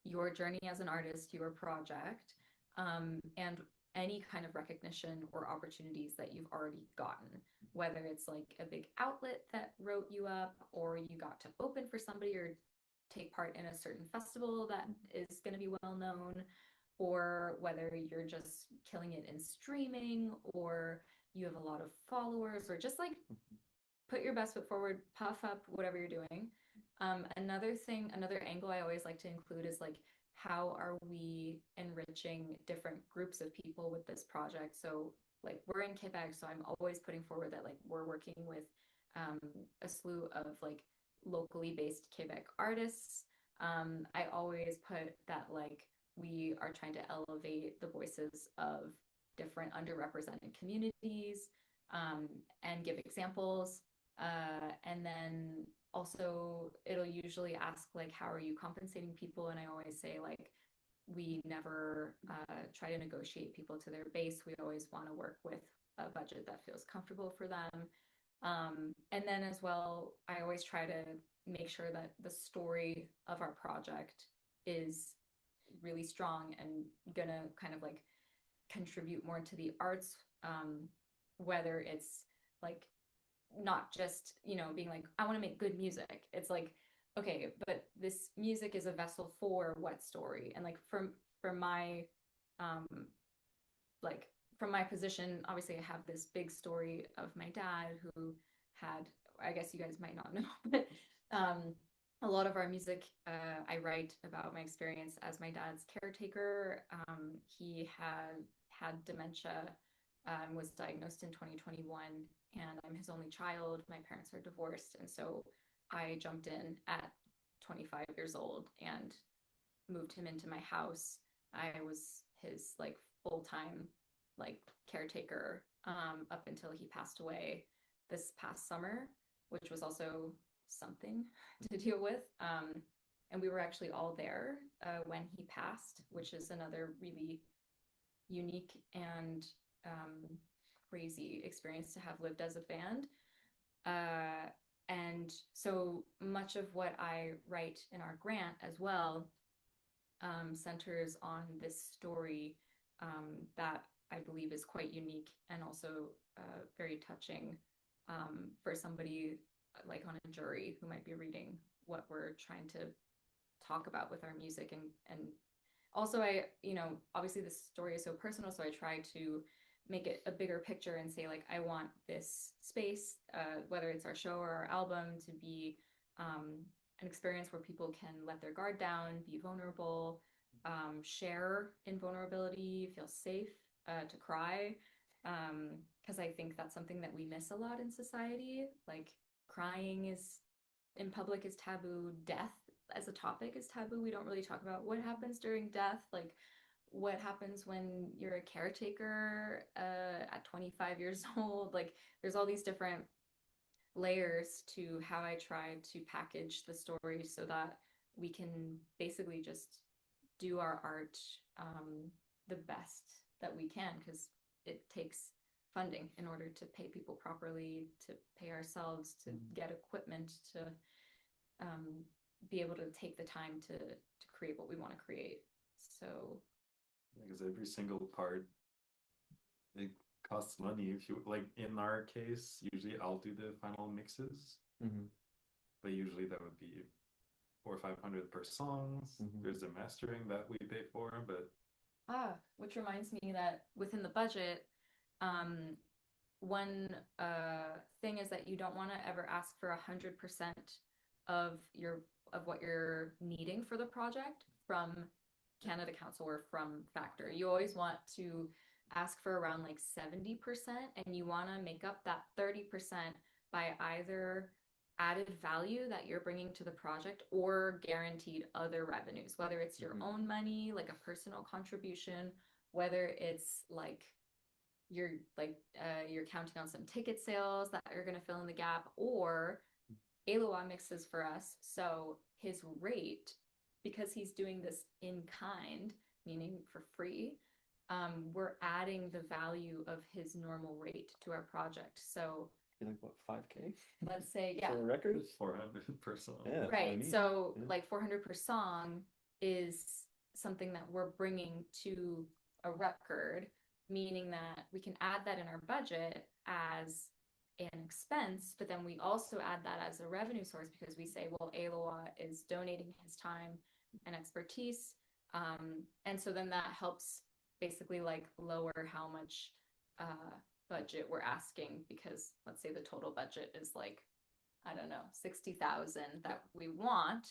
your journey as an artist, your project, and any kind of recognition or opportunities that you've already gotten, whether it's like a big outlet that wrote you up, or you got to open for somebody or take part in a certain festival that is going to be well known, or whether you're just killing it in streaming, or you have a lot of followers, or just like put your best foot forward, puff up whatever you're doing. Another angle I always like to include is like, how are we enriching different groups of people with this project? So like we're in Quebec, so I'm always putting forward that like we're working with a slew of like locally based Quebec artists. I always put that like we are trying to elevate the voices of different underrepresented communities, and give examples. And then also it'll usually ask like, how are you compensating people? And I always say like, we never try to negotiate people to their base. We always want to work with a budget that feels comfortable for them. And then as well, I always try to make sure that the story of our project is really strong and gonna kind of like contribute more to the arts, whether it's like not just, you know, being like, I want to make good music. It's like, okay, but this music is a vessel for what story? And like for my like from my position, obviously I have this big story of my dad who had, I guess you guys might not know, but a lot of our music I write about my experience as my dad's caretaker. He had dementia, was diagnosed in 2021, and I'm his only child. My parents are divorced, and so I jumped in at 25 years old and moved him into my house. I was his like full-time like caretaker up until he passed away this past summer, which was also something to deal with. And we were actually all there when he passed, which is another really unique and crazy experience to have lived as a band. And so much of what I write in our grant as well centers on this story that I believe is quite unique and also very touching for somebody like on a jury who might be reading what we're trying to talk about with our music. And also I, you know, obviously this story is so personal, so I try to make it a bigger picture and say like I want this space, whether it's our show or our album, to be an experience where people can let their guard down, be vulnerable, share in vulnerability, feel safe to cry, because I think that's something that we miss a lot in society. Like crying is in public is taboo, death as a topic is taboo. We don't really talk about what happens during death, like what happens when you're a caretaker at 25 years old. Like there's all these different layers to how I try to package the story so that we can basically just do our art the best that we can, because it takes funding in order to pay people properly, to pay ourselves, to get equipment, to be able to take the time to create what we want to create. So because every single part, it costs money. If you like, in our case, usually I'll do the final mixes, but usually that would be 400 or 500 per songs. There's the mastering that we pay for, but which reminds me that within the budget, one thing is that you don't want to ever ask for 100% of what you're needing for the project from Canada Council or from Factor. You always want to ask for around like 70%, and you want to make up that 30% by either added value that you're bringing to the project or guaranteed other revenues, whether it's your own money, like a personal contribution, whether it's like you're counting on some ticket sales that are going to fill in the gap, or Eloi mixes for us. So his rate, because he's doing this in kind, meaning for free, we're adding the value of his normal rate to our project. So like what, 5K? Let's say, yeah. For a record? 400 per song. Yeah, Right. I mean, So like 400 per song is something that we're bringing to a record, meaning that we can add that in our budget as an expense, but then we also add that as a revenue source because we say, well, Eloi is donating his time and expertise. And so then that helps basically like lower how much budget we're asking, because let's say the total budget is like, I don't know, 60,000 that we want.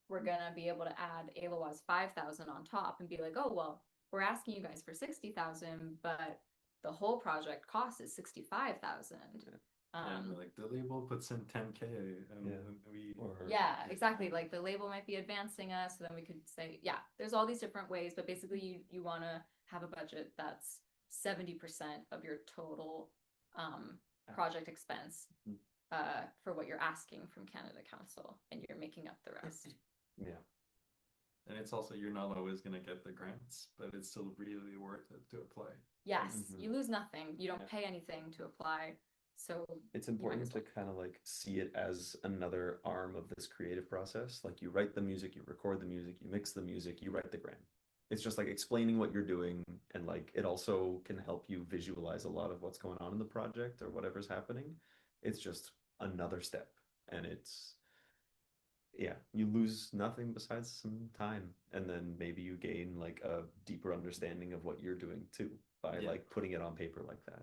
We're gonna be able to add Eloi's 5,000 on top and be like, oh, well, we're asking you guys for 60,000, but the whole project cost is 65,000. And like the label puts in 10K, and exactly. Like the label might be advancing us, so then we could say, yeah, there's all these different ways, but basically you want to have a budget that's 70% of your total project expense for what you're asking from Canada Council, and you're making up the rest. Yeah. And it's also, you're not always going to get the grants, but it's still really worth it to apply. Yes, you lose nothing. You don't pay anything to apply. So it's important to kind of like see it as another arm of this creative process. Like you write the music, you record the music, you mix the music, you write the grant. It's just like explaining what you're doing, and like it also can help you visualize a lot of what's going on in the project or whatever's happening. It's just another step, and it's yeah, you lose nothing besides some time, and then maybe you gain like a deeper understanding of what you're doing too by Yeah. like putting it on paper like that.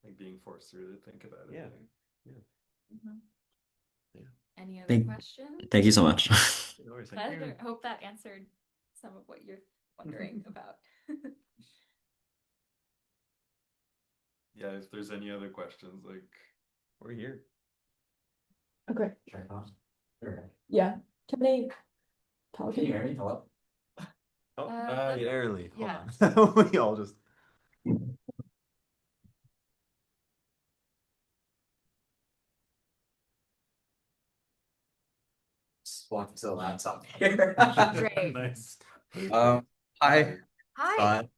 Like being forced to really think about it. Yeah. Mhm. Yeah. Any other Thank, questions? thank you so much. No worries, thank you. Pleasure. I hope that answered some of what you're wondering about. Yeah, if there's any other questions, like We're here. Okay. Sure. Yeah. Can they talk? Can you hear me? Hello? Oh, let's- barely. Hold yeah. on. We all just. Just walk to the laptop here. Great. nice. Hi. Hi.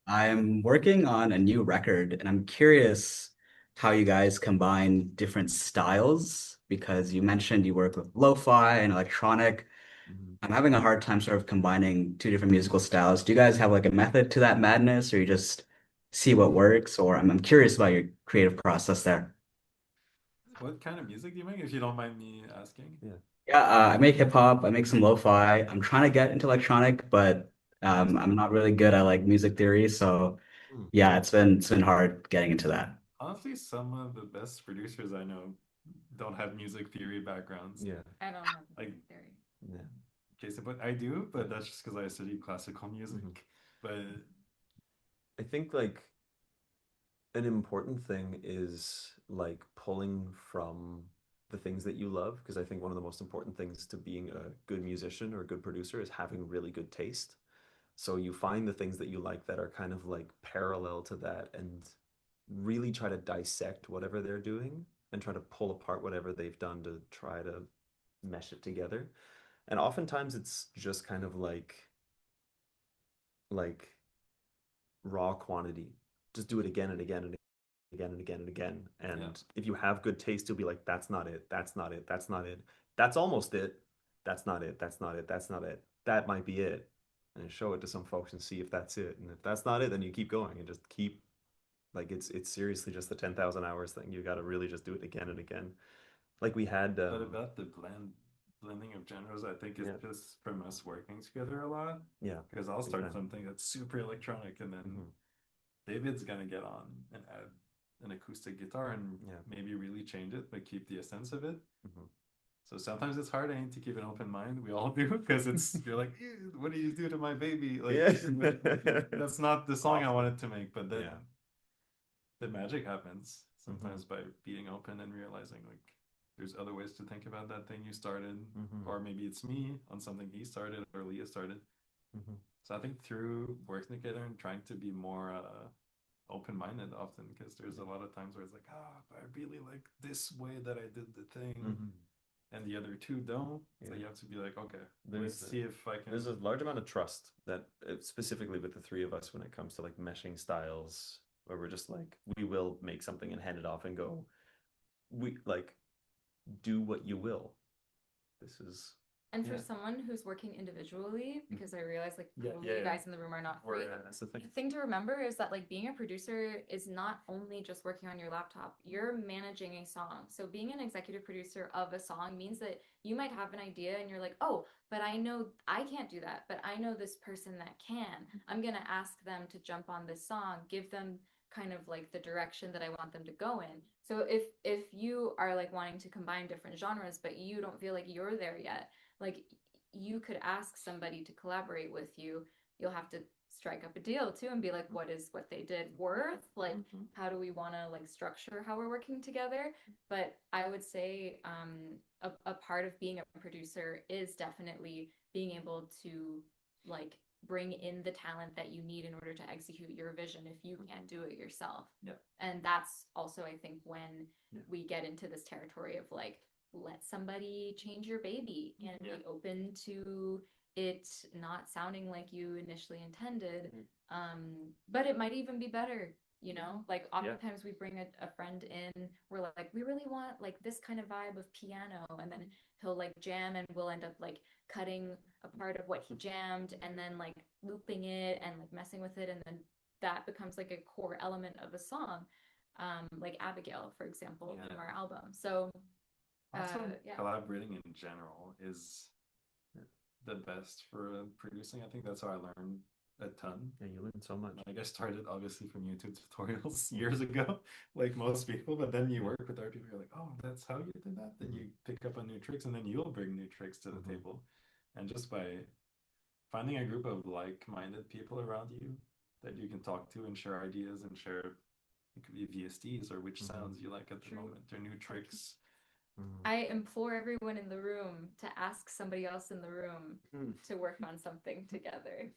I'm working on a new record and I'm curious how you guys combine different styles because you mentioned you work with lo-fi and electronic. Mhm. I'm having a hard time sort of combining two different musical styles. Do you guys have like a method to that madness or you just see what works? Or I'm curious about your creative process there. What kind of music do you make, if you don't mind me asking? Yeah. Yeah, I make hip hop, I make some lo-fi. I'm trying to get into electronic, but Nice. I'm not really good at like music theory, so Hmm. yeah, it's been hard getting into that. Honestly, some of the best producers I know don't have music theory backgrounds. Yeah. I don't have Like- music theory. Yeah. Okay, so but I do, but that's just because I studied classical music. Mhm. But I think like an important thing is like pulling from the things that you love, because I think one of the most important things to being a good musician or a good producer is having really good taste. So you find the things that you like that are kind of like parallel to that and really try to dissect whatever they're doing and try to pull apart whatever they've done to try to mesh it together. And oftentimes it's just kind of like raw quantity. Just do it again and again and again and again and again. And Yeah. if you have good taste, you'll be like, that's not it. That's not it. That's not it. That's almost it. That's not it. That's not it. That's not it. That might be it. And show it to some folks and see if that's it. And if that's not it, then you keep going and just keep like it's seriously just the 10,000 hours thing. You got to really just do it again and again. Like we had but about the blending of genres, I think is Yeah. just from us working together a lot. yeah. Because I'll start Yeah. something that's super electronic, and then Mhm. David's gonna get on and add an acoustic guitar and Yeah. maybe really change it, but keep the essence of it. Mhm. So sometimes it's hard, I need to keep an open mind. We all do, because it's you're like, "Ew, what do you do to my baby?" Like Yeah. that's not the song I Often. wanted to make, but then Yeah. the magic happens Mm-hmm. sometimes by being open and realizing like there's other ways to think about that thing you started, Mhm. or maybe it's me on something he started or Leah started. Mhm. So I think through working together and trying to be more open-minded often, because there's a lot of times where it's like, I really like this way that I did the thing, Mhm. and the other two don't. So Yeah. you have to be like, okay, There's let's see if I can. There's a large amount of trust that specifically with the three of us when it comes to like meshing styles, where we're just like, we will make something and hand it off and go, we like do what you will. This is And for Yeah. someone who's working individually, because I realize like Yeah, probably yeah, you yeah. guys in the room are not We're, free. that's the The thing. thing to remember is that like being a producer is not only just working on your laptop, you're managing a song. So being an executive producer of a song means that you might have an idea and you're like, oh, but I know I can't do that, but I know this person that can. I'm gonna ask them to jump on this song, give them kind of like the direction that I want them to go in. So if you are like wanting to combine different genres, but you don't feel like you're there yet, like you could ask somebody to collaborate with you. You'll have to strike up a deal too and be like, what is what they did worth? Like, how do we want to like structure how we're working together? But I would say a part of being a producer is definitely being able to like bring in the talent that you need in order to execute your vision if you can't do it yourself. Yeah. And that's also, I think, when Yeah. we get into this territory of like, let somebody change your baby and Yeah. be open to it not sounding like you initially intended. But it might even be better, you know? Like oftentimes we bring a friend in, we're like, we really want like this kind of vibe of piano, and then he'll like jam and we'll end up like cutting a part of what he jammed and then like looping it and like messing with it, and then that becomes like a core element of a song. Like Abigail, for example, Yeah. from our album. So Also, yeah. collaborating in general is the best for producing. I think that's how I learned a ton. Yeah, you learn so much. Like I started obviously from YouTube tutorials years ago, like most people, but then you work with other people, you're like, oh, that's how you did that. Then you pick up on new tricks, and then you'll bring new tricks to the table. And just by finding a group of like-minded people around you that you can talk to and share ideas and share, it could be VSTs or which sounds you like at the moment or new tricks. I implore everyone in the room to ask somebody else in the room to work on something together.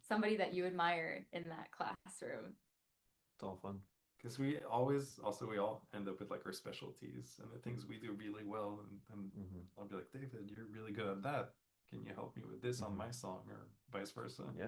Somebody that you admire in that classroom. It's all fun. Because we all end up with like our specialties and the things we do really well. And I'll be like, David, you're really good at that. Can you help me with this on my song, or vice versa? Yeah.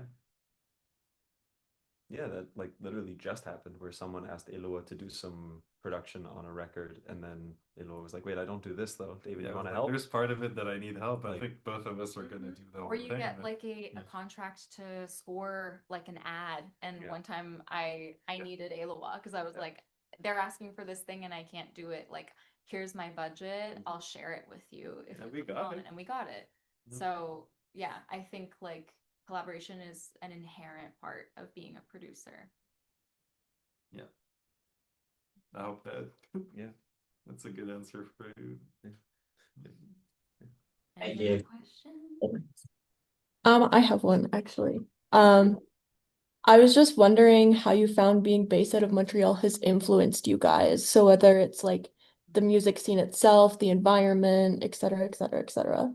Yeah, that like literally just happened where someone asked Eloa to do some production on a record, and then Eloa was like, wait, I don't do this though. David, you want to help? There's part of it that I need help. Like, I think both of us are gonna do the whole Or you thing. get like a contract to score like an ad. And one time I needed Eloa because I was like, they're asking for this thing and I can't do it. Like, here's my budget. I'll share it with you if And you we come got on. it. And we got it. So yeah, I think like collaboration is an inherent part of being a producer. Yeah. I hope that that's a good answer for you. Thank Any you. questions? I have one actually. I was just wondering how you found being based out of Montreal has influenced you guys. So whether it's like the music scene itself, the environment, et cetera, et cetera, et cetera.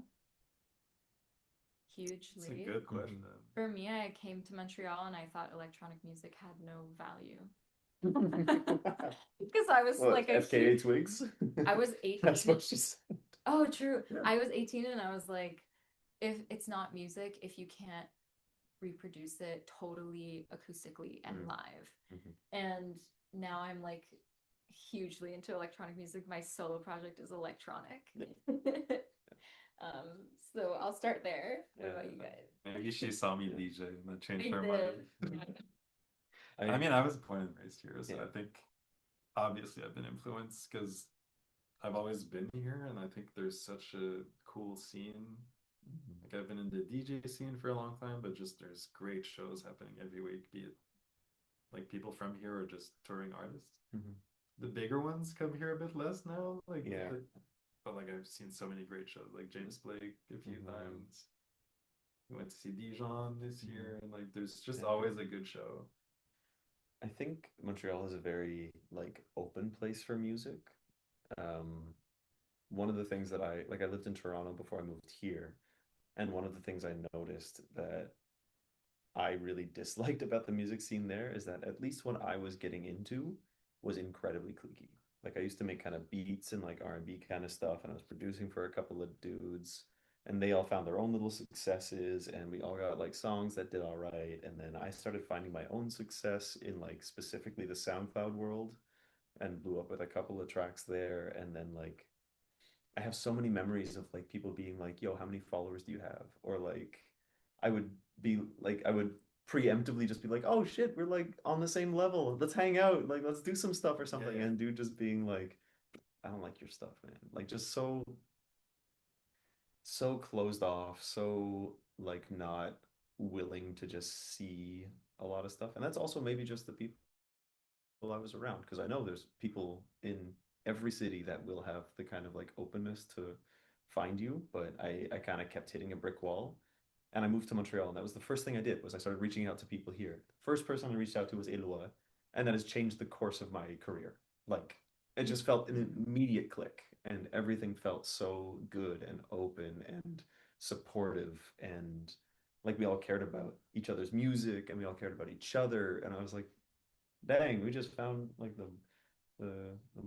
It's a Hugely. good question. For me, I came to Montreal and I thought electronic music had no value. Because I was like a FKA huge, Twigs? I was 18. That's what she said. Oh, true. I was 18 and I was like, if it's not music, if you can't reproduce it totally acoustically and live. And now I'm like hugely into electronic music. My solo project is electronic. So I'll start there. What about you guys? Maybe she saw me DJ and that changed I her did. mind. I mean, I was born and raised here, so I think obviously I've been influenced because I've always been here, and I think there's such a cool scene. Like I've been in the DJ scene for a long time, but just there's great shows happening every week, be it like people from here or just touring artists. The bigger ones come here a bit less now, but like I've seen so many great shows, like James Blake a few times. We went to see Dijon this year, and like there's just always a good show. I think Montreal is a very like open place for music. One of the things that I lived in Toronto before I moved here, and one of the things I noticed that I really disliked about the music scene there is that at least what I was getting into was incredibly cliquey. Like I used to make kind of beats and like R&B kind of stuff, and I was producing for a couple of dudes, and they all found their own little successes, and we all got like songs that did all right. And then I started finding my own success in like specifically the SoundCloud world, and blew up with a couple of tracks there. And then like I have so many memories of like people being like, yo, how many followers do you have? Or like I would I would preemptively just be like, oh shit, we're like on the same level. Let's hang out. Like let's do some stuff or something. And dude just being like, I don't like your stuff, man. Like just so closed off, so like not willing to just see a lot of stuff. And that's also maybe just the people I was around, because I know there's people in every city that will have the kind of like openness to find you, but I kind of kept hitting a brick wall. And I moved to Montreal, and that was the first thing I did was I started reaching out to people here. First person I reached out to was Eloi, and that has changed the course of my career. Like it just felt an immediate click, and everything felt so good and open and supportive, and like we all cared about each other's music and we all cared about each other. And I was like, dang, we just found like the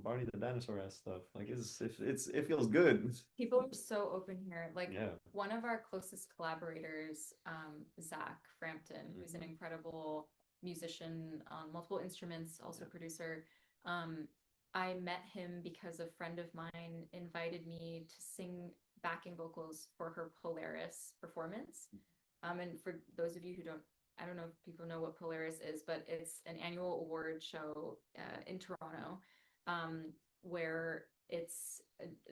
Barney the dinosaur ass stuff. Like it feels good. People are so open here. Like Yeah. one of our closest collaborators, Zach Frampton, who's an incredible musician on multiple instruments, also producer. I met him because a friend of mine invited me to sing backing vocals for her Polaris performance. And for those of you who I don't know if people know what Polaris is, but it's an annual award show in Toronto. where it's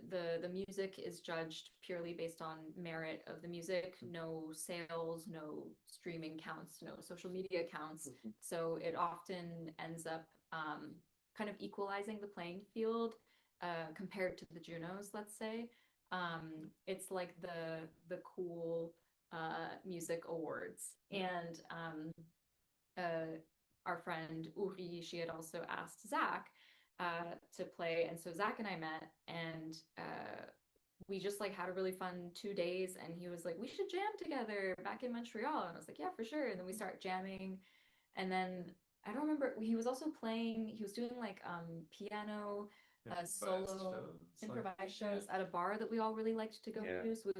the music is judged purely based on merit of the music, no sales, no streaming counts, no social media counts. So it often ends up kind of equalizing the playing field compared to the Junos, let's say. It's like the cool music awards. And our friend Uri, she had also asked Zach to play. And so Zach and I met, and we just like had a really fun 2 days. And he was like, we should jam together back in Montreal. And I was like, yeah, for sure. And then we start jamming. And then I don't remember, he was also playing, he was doing like piano solo improvised shows at a bar that we all really liked to go to. So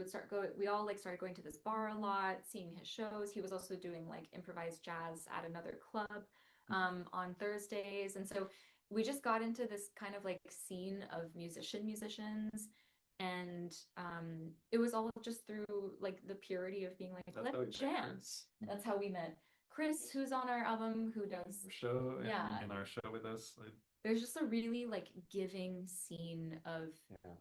we all like started going to this bar a lot, seeing his shows. He was also doing like improvised jazz at another club on Thursdays. And so we just got into this kind of like scene of musicians. And it was all just through like the purity of being like, let's jam. That's how we met Chris, who's on our album, who does show in our show with us. There's just a really like giving scene of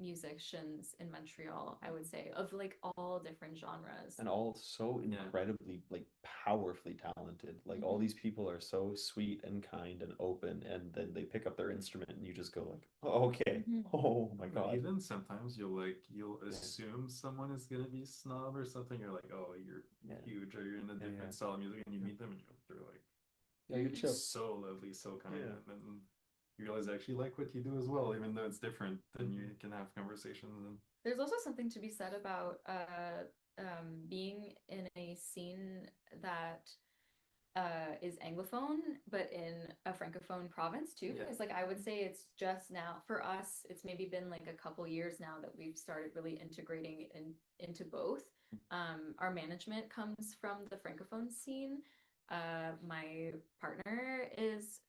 musicians in Montreal, I would say, of like all different genres. And all so incredibly like powerfully talented. Like all these people are so sweet and kind and open, and then they pick up their instrument and you just go like, oh, okay. Oh my God. Even sometimes you'll assume someone is gonna be snob or something. You're like, oh, you're huge, or you're in a different style of music, and you meet them and they're like, you're chill. So lovely, so kind, and then you realize they actually like what you do as well, even though it's different. Then you can have conversations. And there's also something to be said about being in a scene that is Anglophone, but in a Francophone province too. Because like I would say it's just now, for us, it's maybe been like a couple years now that we've started really integrating into both. Our management comes from the Francophone scene. My partner is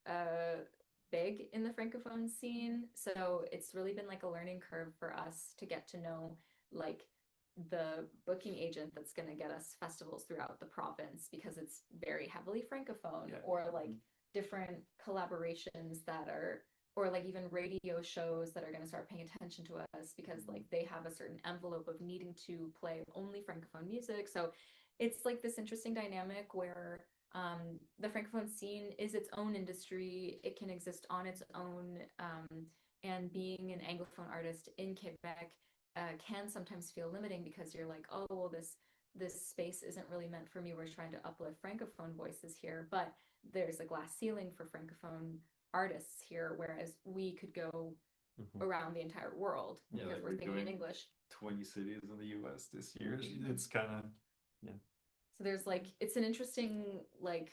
big in the Francophone scene, so it's really been like a learning curve for us to get to know like the booking agent that's going to get us festivals throughout the province, because it's very heavily Francophone, or like different collaborations that are, or like even radio shows that are going to start paying attention to us because like they have a certain envelope of needing to play only Francophone music. So it's like this interesting dynamic where the Francophone scene is its own industry. It can exist on its own, and being an Anglophone artist in Quebec can sometimes feel limiting, because you're like, oh, well, this space isn't really meant for me. We're trying to uplift Francophone voices here, but there's a glass ceiling for Francophone artists here, whereas we could go around the entire world because like we're thinking in English. 20 cities in the US this year. It's kind of So there's like, it's an interesting like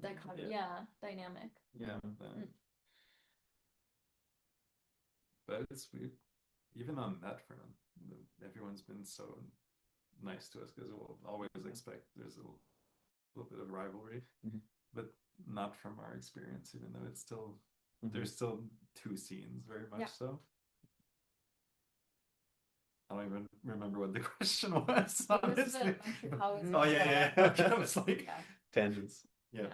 dichotomy. Dynamic. But it's weird. Even on that front, everyone's been so nice to us, because we'll always expect there's a little bit of rivalry, but not from our experience, even though it's still there's still two scenes, very much so. I don't even remember what the question was, honestly. Oh yeah. Okay, I was like tangents. Yeah.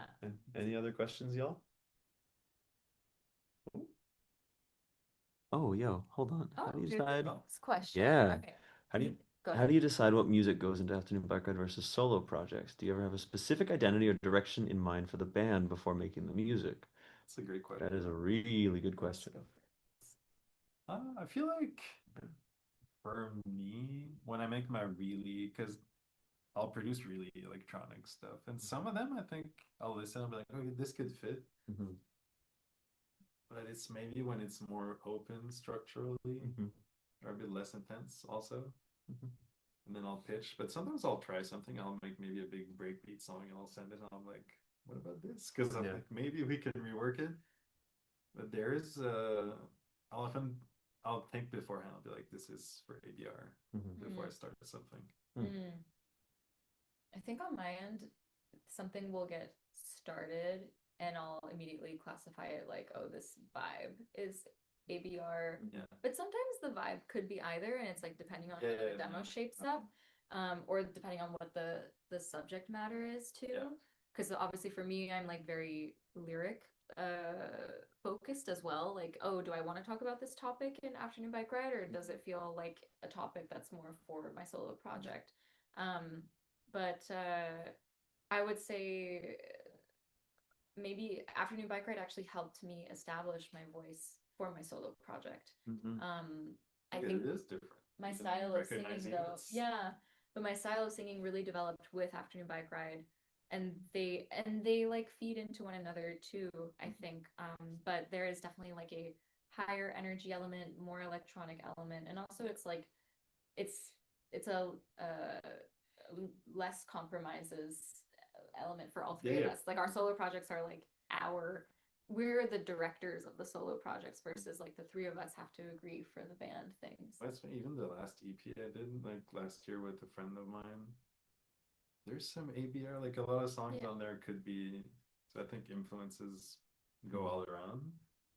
Any other questions, y'all? Oh, yo, hold on. How do you decide? Question. Yeah. Okay. How do you decide what music goes into Afternoon Bike Ride versus solo projects? Do you ever have a specific identity or direction in mind for the band before making the music? That's a great question. That is a really good question. I feel like for me, when I make my really, because I'll produce really electronic stuff, and some of them I think I'll listen and be like, okay, this could fit. But it's maybe when it's more open structurally, or a bit less intense also. And then I'll pitch. But sometimes I'll try something. I'll make maybe a big breakbeat song and I'll send it, and I'm like, what about this? Because I'm like, maybe we can rework it. But there's I'll think beforehand. I'll be like, this is for ADR before I start something. I think on my end, something will get started and I'll immediately classify it like, oh, this vibe is ABR. But sometimes the vibe could be either, and it's like depending on how the demo shapes up, or depending on what the subject matter is too. Because obviously for me, I'm like very lyric focused as well. Like, oh, do I want to talk about this topic in Afternoon Bike Ride, or does it feel like a topic that's more for my solo project? But I would say maybe Afternoon Bike Ride actually helped me establish my voice for my solo project. I think it is different. my Even style of singing recognizing though, it's- yeah, but my style of singing really developed with Afternoon Bike Ride, and they like feed into one another too, I think. But there is definitely like a higher energy element, more electronic element, and also it's like it's a less compromises element for all three of us. Like our solo projects are like we're the directors of the solo projects versus like the three of us have to agree for the band things. That's even the last EP I did like last year with a friend of mine. There's some ABR, like a lot of songs on there could be. So I think influences go all around.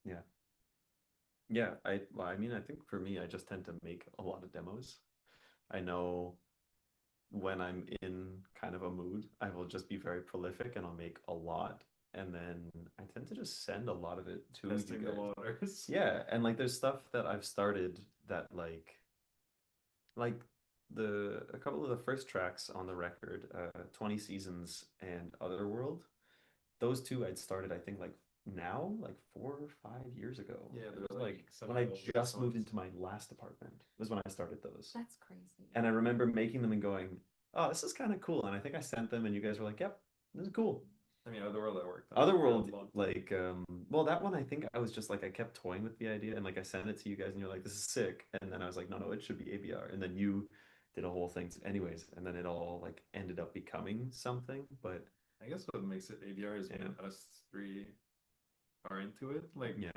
Yeah. Yeah, I mean, I think for me, I just tend to make a lot of demos. I know when I'm in kind of a mood, I will just be very prolific and I'll make a lot. And then I tend to just send a lot of it to Testing you the guys. waters. Yeah, and like there's stuff that I've started that like a couple of the first tracks on the record, 20 Seasons and Otherworld, those two I'd started I think like now, like 4 or 5 years ago. Yeah, It they're was like like some when of I the oldest just moved songs. into my last apartment was when I started those. That's crazy. And I remember making them and going, oh, this is kind of cool. And I think I sent them and you guys were like, yep, this is cool. I mean, Otherworld I worked on. Otherworld, like, well, that one I think I was just like I kept toying with the idea and like I sent it to you guys and you're like, this is sick. And then I was like, no, it should be ABR. And then you did a whole thing, anyways. And then it all like ended up becoming something. But I guess what makes it ABR is when us three are into it. Like, yeah,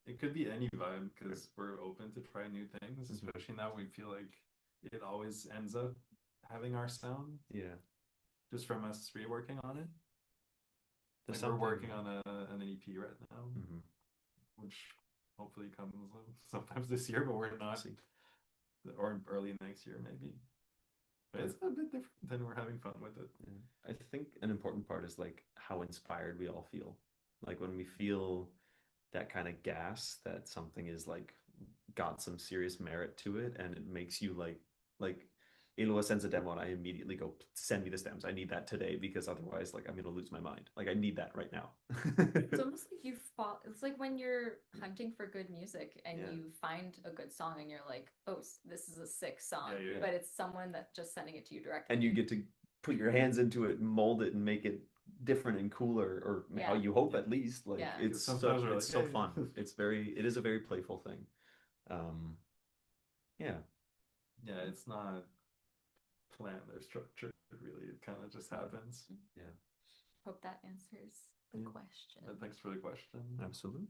it could be any vibe because we're open to try new things. Especially now, we feel like it always ends up having our sound. Yeah, just from us three working on it. there's Like we're working on an EP right now, which hopefully comes sometimes this year, but we're not, or early next year maybe. But it's a bit different than we're having fun with it. Yeah. I think an important part is like how inspired we all feel. Like when we feel that kind of gas that something is like got some serious merit to it and it makes you like Elua sends a demo and I immediately go send me the stems. I need that today because otherwise like I'm gonna lose my mind. Like I need that right now. It's almost like it's like when you're hunting for good music and you find a good song and you're like, oh, this is a sick song. But it's someone that's just sending it to you directly. And you get to put your hands into it and mold it and make it different and cooler, or how you hope at least. Like it's so fun. It is a very playful thing. Yeah, it's not planned or structured, really. It kind of just happens. Yeah. Hope that answers the question. Thanks for the question. Absolutely.